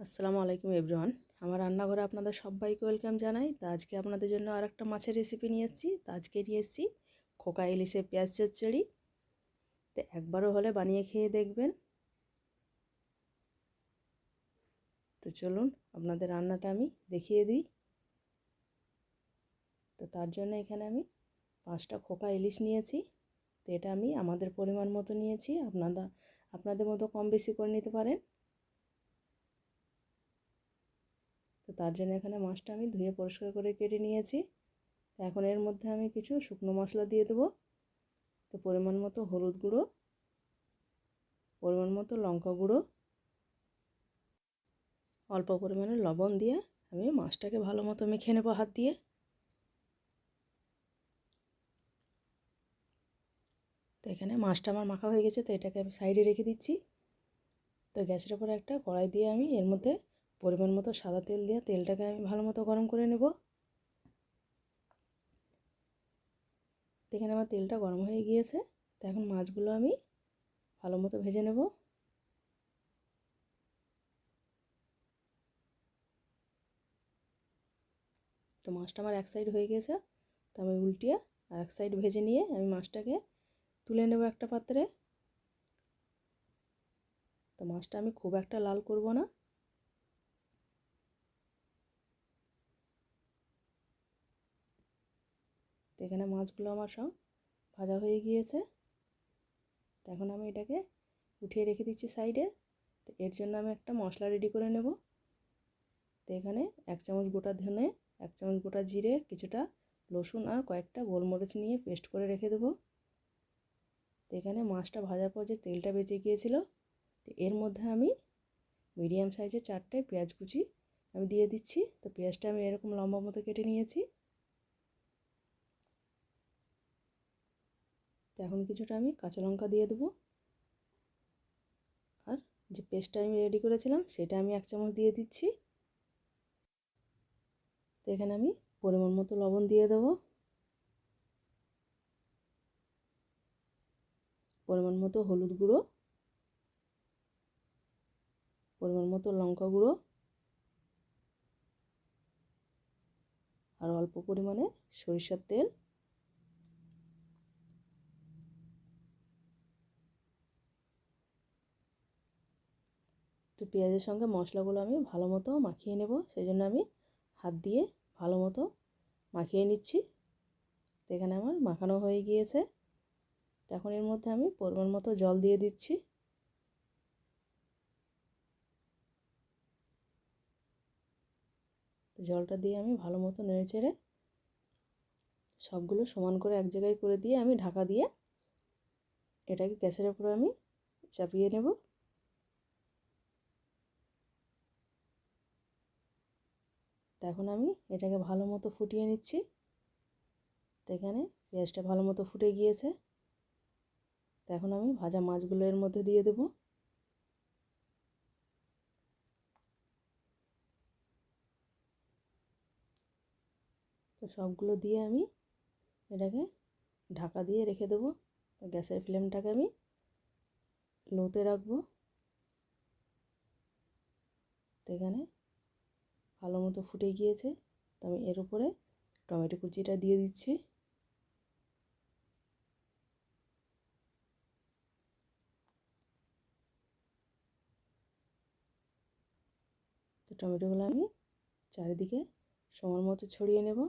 আসসালামু আলাইকুম এভরিওয়ান। আমার রান্নাঘরে আপনাদের সবাইকে ওয়েলকাম জানাই। তো আজকে আপনাদের জন্য আরেকটা মাছের রেসিপি নিয়ে এসেছি। তো আজকে নিয়ে এসেছি খোকা ইলিশের পেঁয়াজ চচ্চড়ি। তো একবারও হলে বানিয়ে খেয়ে দেখবেন। তো চলুন আপনাদের রান্নাটা আমি দেখিয়ে দিই। তো তার জন্য এখানে আমি 5টা খোকা ইলিশ নিয়েছি। তো এটা আমি আমাদের পরিমাণ মতো নিয়েছি, আপনাদের মতো কম বেশি করে নিতে পারেন। তো তার জন্য এখানে মাছটা আমি ধুয়ে পরিষ্কার করে কেটে নিয়েছি। তো এখন এর মধ্যে আমি কিছু শুকনো মশলা দিয়ে দেবো। তো পরিমাণ মতো হলুদ গুঁড়ো, পরিমাণ মতো লঙ্কা গুঁড়ো, অল্প পরিমাণে লবণ দিয়ে আমি মাছটাকে ভালো মতো মেখে নেবো হাত দিয়ে। তো এখানে মাছটা আমার মাখা হয়ে গেছে, তো এটাকে আমি সাইডে রেখে দিচ্ছি। তো গ্যাসের উপরে একটা কড়াই দিয়ে আমি এর মধ্যে পরিমাণ মতো সাদা তেল দিয়ে তেলটাকে আমি ভালো মতো গরম করে নেব। তো এখানে আমার তেলটা গরম হয়ে গিয়েছে। তো এখন মাছগুলো আমি ভালো মতো ভেজে নেব। তো মাছটা আমার এক সাইড হয়ে গেছে, তো আমি উল্টিয়ে আর এক সাইড ভেজে নিয়ে আমি মাছটাকে তুলে নেব একটা পাত্রে। তো মাছটা আমি খুব একটা লাল করব না। তো এখানে মাছগুলো আমার সব ভাজা হয়ে গিয়েছে। তো এখন আমি এটাকে উঠিয়ে রেখে দিচ্ছি সাইডে। তো এর জন্য আমি একটা মশলা রেডি করে নেব। তো এখানে 1 চামচ গোটা ধনে, 1 চামচ গোটা জিরে, কিছুটা রসুন আর কয়েকটা গোলমরিচ নিয়ে পেস্ট করে রেখে দেবো। তো এখানে মাছটা ভাজার পর যে তেলটা বেঁচে গিয়েছিল, তো এর মধ্যে আমি মিডিয়াম সাইজের 4টে পেঁয়াজ কুচি আমি দিয়ে দিচ্ছি। তো পেঁয়াজটা আমি এরকম লম্বা মতো কেটে নিয়েছি। তো এখন কিছুটা আমি কাঁচা লঙ্কা দিয়ে দেবো। আর যে পেস্টটা আমি রেডি করেছিলাম সেটা আমি 1 চামচ দিয়ে দিচ্ছি। তো এখানে আমি পরিমাণ মতো লবণ দিয়ে দেবো, পরিমাণ মতো হলুদ গুঁড়ো, পরিমাণ মতো লঙ্কা গুঁড়ো আর অল্প পরিমাণে সরিষার তেল। তো পেঁয়াজের সঙ্গে মশলাগুলো আমি ভালো মতো মাখিয়ে নেব, সেই জন্য আমি হাত দিয়ে ভালো মতো মাখিয়ে নিচ্ছি। তো এখানে আমার মাখানো হয়ে গিয়েছে। তো এখন এর মধ্যে আমি পরিমাণ মতো জল দিয়ে দিচ্ছি। তো জলটা দিয়ে আমি ভালো মতো নেড়ে চেড়ে সবগুলো সমান করে এক জায়গায় করে দিয়ে আমি ঢাকা দিয়ে এটাকে গ্যাসের উপরে আমি চাপিয়ে নেব। তো এখন আমি এটাকে ভালো মতো ফুটিয়ে নিচ্ছি। তো এখানে পেঁয়াজটা ভালো মতো ফুটে গিয়েছে। তো এখন আমি ভাজা মাছগুলো এর মধ্যে দিয়ে দেবো। তো সবগুলো দিয়ে আমি এটাকে ঢাকা দিয়ে রেখে দেবো। তো গ্যাসের ফ্লেমটাকে আমি লোতে রাখবো। তো এখানে ভালো মতো ফুটে গিয়েছে। তো আমি এর উপরে টমেটো কুচিটা দিয়ে দিচ্ছি। তো টমেটোগুলো আমি চারিদিকে সমান মতো ছড়িয়ে নেব।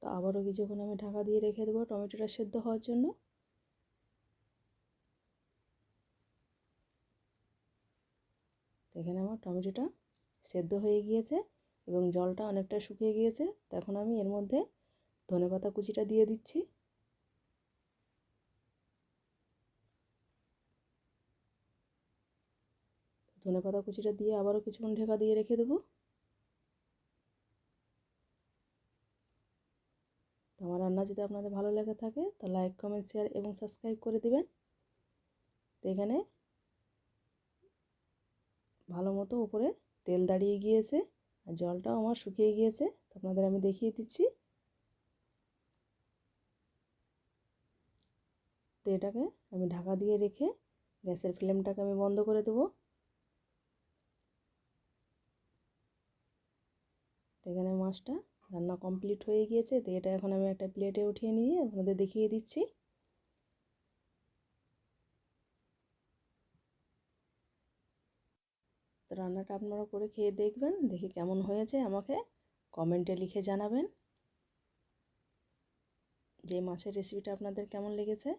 তো আবারও কিছুক্ষণ আমি ঢাকা দিয়ে রেখে দেবো টমেটোটা সেদ্ধ হওয়ার জন্য। তো এখানে আমার টমেটোটা সেদ্ধ হয়ে গিয়েছে এবং জলটা অনেকটা শুকিয়ে গিয়েছে। তো এখন আমি এর মধ্যে ধনেপাতা কুচিটা দিয়ে দিচ্ছি। ধনেপাতা কুচিটা দিয়ে আবারও কিছুক্ষণ ঢাকা দিয়ে রেখে দেবো। তো আমার রান্না যদি আপনাদের ভালো লেগে থাকে তো লাইক, কমেন্ট, শেয়ার এবং সাবস্ক্রাইব করে দেবেন। তো এখানে ভালো মতো উপরে তেল দাঁড়িয়ে গিয়েছে আর জলটাও আমার শুকিয়ে গিয়েছে। তো আপনাদের আমি দেখিয়ে দিচ্ছি। তো এটাকে আমি ঢাকা দিয়ে রেখে গ্যাসের ফ্লেমটাকে আমি বন্ধ করে দেবো। তো এখানে মাছটা রান্না কমপ্লিট হয়ে গিয়েছে। তো এটা এখন আমি একটা প্লেটে উঠিয়ে নিয়ে আপনাদের দেখিয়ে দিচ্ছি। তো রান্নাটা আপনারা করে খেয়ে দেখবেন, দেখি কেমন হয়েছে আমাকে কমেন্টে লিখে জানাবেন যে মাছের রেসিপিটা আপনাদের কেমন লেগেছে।